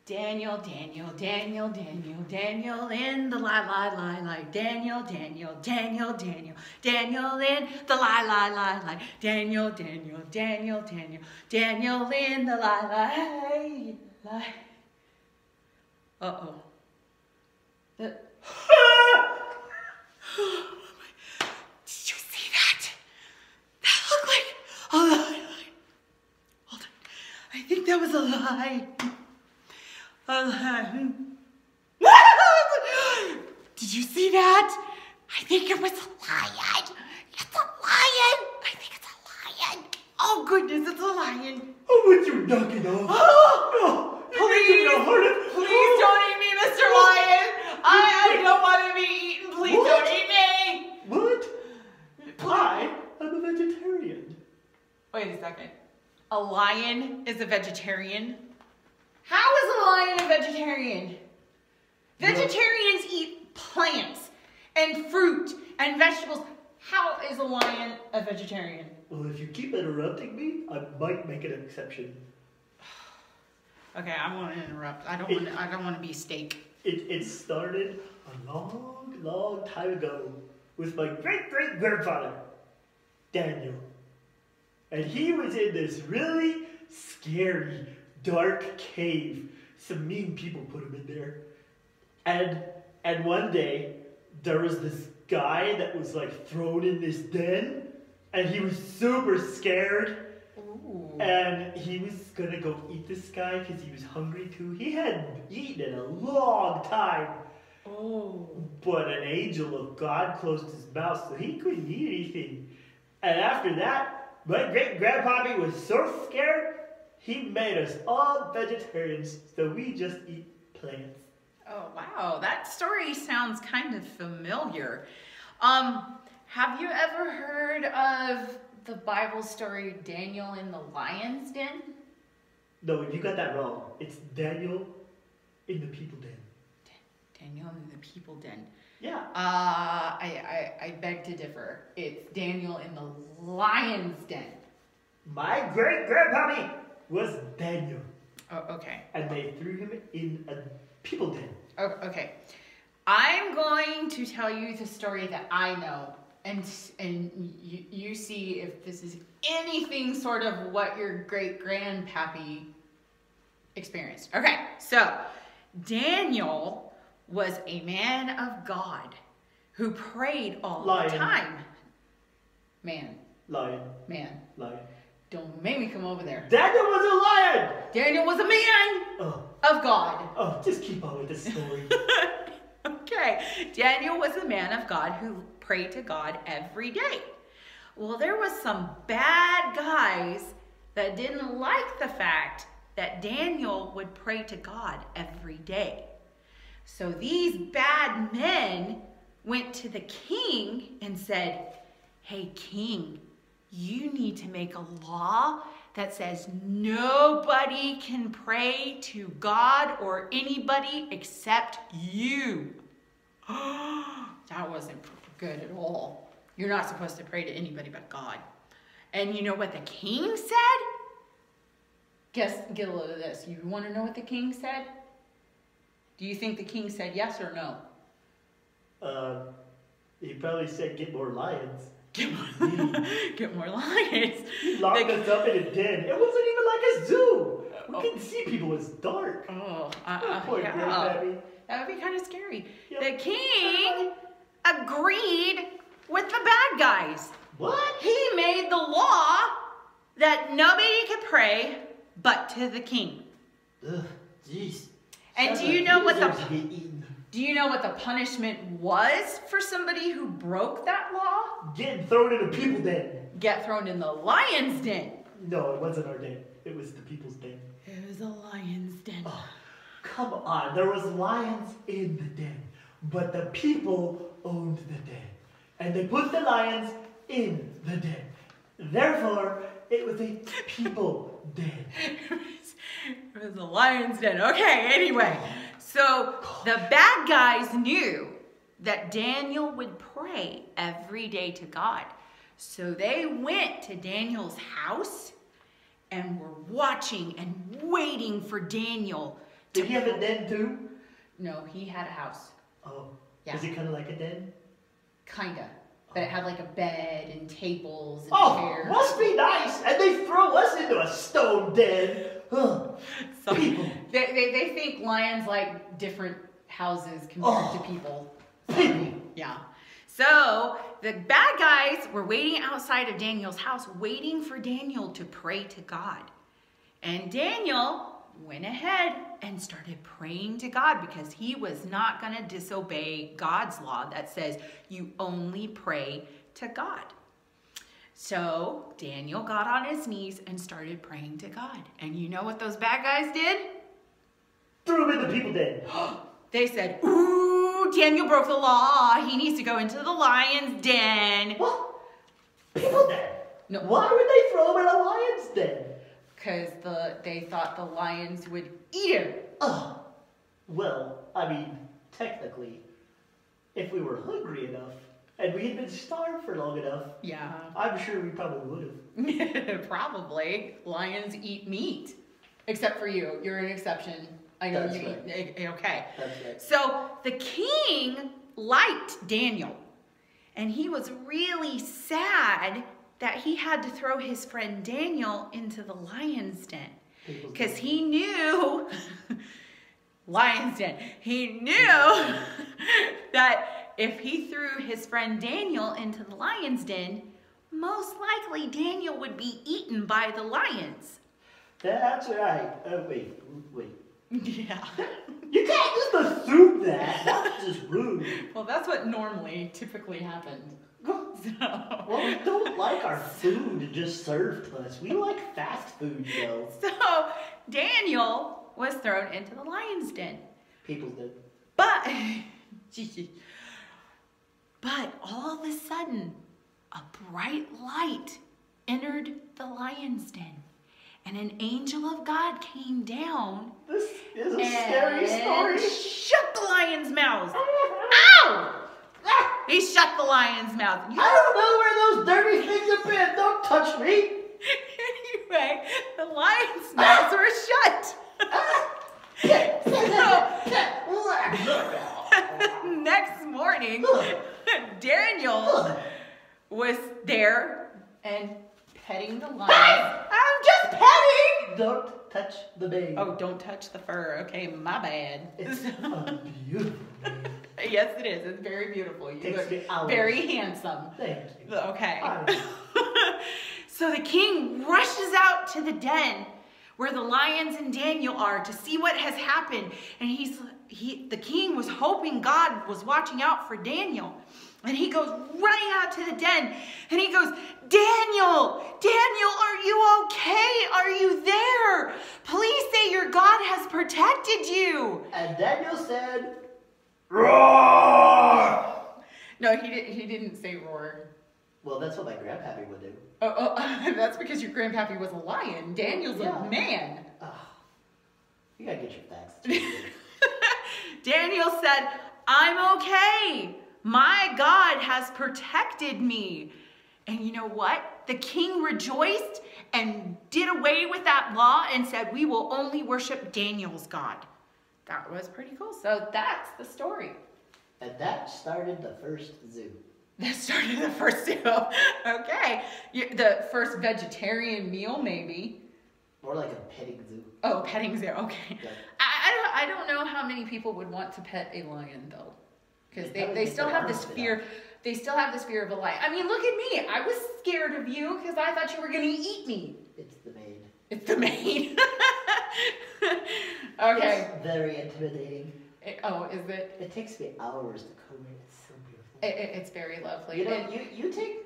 Daniel, Daniel, Daniel, Daniel, Daniel in the lie. Daniel, Daniel, Daniel, Daniel, Daniel in the lie. Daniel, Daniel, Daniel, Daniel, Daniel in the lie. Uh-oh. Did you see that? That looked like a lie. Hold on. I think that was a lie. Did you see that? I think it was a lion. It's a lion. I think it's a lion. Oh goodness, it's a lion. Oh, would you knock it off? Oh, please don't eat me, Mr. Lion. I don't want to be eaten. Please don't eat me. What? I'm a vegetarian. Wait a second. A lion is a vegetarian? How is a lion a vegetarian? Vegetarians eat plants and fruit and vegetables. How is a lion a vegetarian? Well, if you keep interrupting me, I might make an exception. Okay, I want to interrupt. I don't want to be steak. It started a long time ago with my great-great-grandfather, Daniel. And he was in this really scary, dark cave. Some mean people put him in there. And one day, there was this guy that was like thrown in this den, and he was super scared. Ooh. And he was gonna go eat this guy because he was hungry too. He hadn't eaten in a long time. Oh. But an angel of God closed his mouth so he couldn't eat anything. And after that, my great-grandpappy was so scared, he made us all vegetarians, so we just eat plants. Oh, wow. That story sounds kind of familiar. Have you ever heard of the Bible story Daniel in the Lion's Den? No, you got that wrong. It's Daniel in the people den. Daniel in the people den. Yeah. I beg to differ. It's Daniel in the Lion's Den. My great-grandpappy was Daniel. Oh, okay. And they threw him in a people den. Oh, okay. I'm going to tell you the story that I know, and you see if this is anything sort of what your great-grandpappy experienced. Okay, so Daniel was a man of God who prayed all the time. Man. Lion. Don't make me come over there. Daniel was a lion! Daniel was a man of God. Oh, just keep on with the story. Okay. Daniel was a man of God who prayed to God every day. Well, there was some bad guys that didn't like the fact that Daniel would pray to God every day. So these bad men went to the king and said, "Hey, king, you need to make a law that says nobody can pray to God or anybody except you." That wasn't good at all. You're not supposed to pray to anybody but God. And you know what the king said? Get a load of this. You want to know what the king said? Do you think the king said yes or no? He probably said, "Get more lions." Get more lions. He locked us up in a den. It wasn't even like a zoo. We couldn't see people. It was dark. Poor Grandpappy. That would be kind of scary. Yep. The king agreed with the bad guys. What? He made the law that nobody could pray but to the king. Ugh, jeez. And do you know what the punishment was for somebody who broke that law? Getting thrown in a people den. Get thrown in the lion's den. No, it wasn't our den. It was the people's den. It was a lion's den. Oh, come on. There was lions in the den, but the people owned the den. And they put the lions in the den. Therefore, it was a people den. It was a lion's den. Okay, anyway. So the bad guys knew that Daniel would pray every day to God. So they went to Daniel's house and were watching and waiting for Daniel Did he have a den too? No, he had a house. Oh. Yeah. Is it kind of like a den? Kinda. But it had like a bed and tables and Oh, chairs. must be nice. And they throw us into a stone den. Ugh. So People. they think lions like different houses compared to people. People. Yeah. So the bad guys were waiting outside of Daniel's house, waiting for Daniel to pray to God. And Daniel went ahead and started praying to God because he was not going to disobey God's law that says you only pray to God. So Daniel got on his knees and started praying to God. And you know what those bad guys did? Threw him in the people den. They said, ooh, Daniel broke the law. He needs to go into the lion's den. What? People den? No. Why would they throw him in a lion's den? Because they thought the lions would eat him. Oh, well, I mean, technically, if we were hungry enough and we had been starved for long enough, Yeah. I'm sure we probably would have. Probably. Lions eat meat. Except for you. You're an exception. I know That's you right. eat. Okay. That's right. So the king liked Daniel. And he was really sad that he had to throw his friend Daniel into the lion's den. Because he knew, lion's den, he knew that if he threw his friend Daniel into the lion's den, most likely Daniel would be eaten by the lions. That's right. Wait. Yeah. You can't just assume that. That's just rude. Well, that's what normally typically happened. So. Well, we don't like our food just served to us. We like fast food, though. So Daniel was thrown into the lion's den. People did. But all of a sudden, a bright light entered the lion's den. And an angel of God came down. This is a scary story. Shut the lion's mouth. Ow! He shut the lion's mouth. I don't know where those dirty things have been. Don't touch me. Anyway, the lion's mouths were shut. So, next morning, Daniel was there and petting the lion. I'm just petting! Don't touch the baby. Oh, don't touch the fur. Okay, my bad. It's a beautiful baby. Yes, it is. It's very beautiful. You Takes me look hours. very handsome. Thank you. Okay. Fine. So the king rushes out to the den where the lions and Daniel are to see what has happened. And the king was hoping God was watching out for Daniel. And he goes running out to the den and he goes, Daniel, are you okay? Are you there? Please say your God has protected you. And Daniel said, roar! No, he didn't say roar. Well, that's what my grandpappy would do. Oh, that's because your grandpappy was a lion. Daniel's Yeah. a man. You gotta get your facts straight. Daniel said, I'm okay. My God has protected me. And you know what? The king rejoiced and did away with that law and said, we will only worship Daniel's God. That was pretty cool. So that's the story. And that started the first zoo. That started the first zoo. Okay. The first vegetarian meal, maybe. More like a petting zoo. Oh, petting zoo. Okay. Yeah. I don't know how many people would want to pet a lion, though. Because They they still have this arms fear. They still have this fear of a lion. I mean, look at me. I was scared of you because I thought you were going to eat me. It's the maid. It's the maid. Okay. It's very intimidating. Is it? It takes me hours to comb it. It's so beautiful. It's very lovely. You know,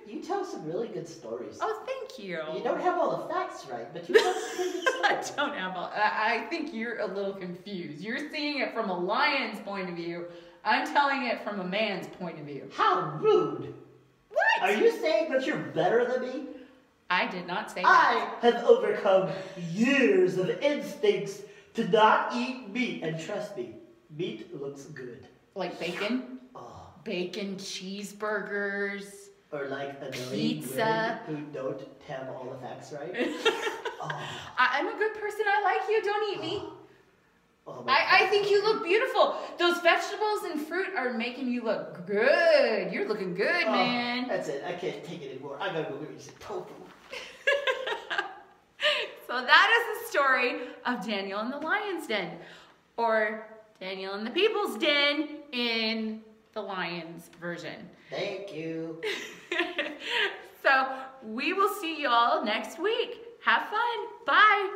you tell some really good stories. Oh, thank you. You don't have all the facts right, but you tell some really good I stories. don't have all. I think you're a little confused. You're seeing it from a lion's point of view. I'm telling it from a man's point of view. How rude! What? Are you saying that you're better than me? I did not say that. I have overcome years of instincts to not eat meat, and trust me, meat looks good. Like bacon? Oh. Bacon, cheeseburgers. Or like annoying Pizza. women who don't have all the facts right. Oh. I'm a good person. I like you. Don't eat me. Oh, I think you look beautiful. Those vegetables and fruit are making you look good. You're looking good, man. That's it. I can't take it anymore. I gotta go get me some tofu. So that is the story of Daniel in the lion's den, or Daniel in the people's den in the lion's version. Thank you. So we will see you all next week. Have fun. Bye.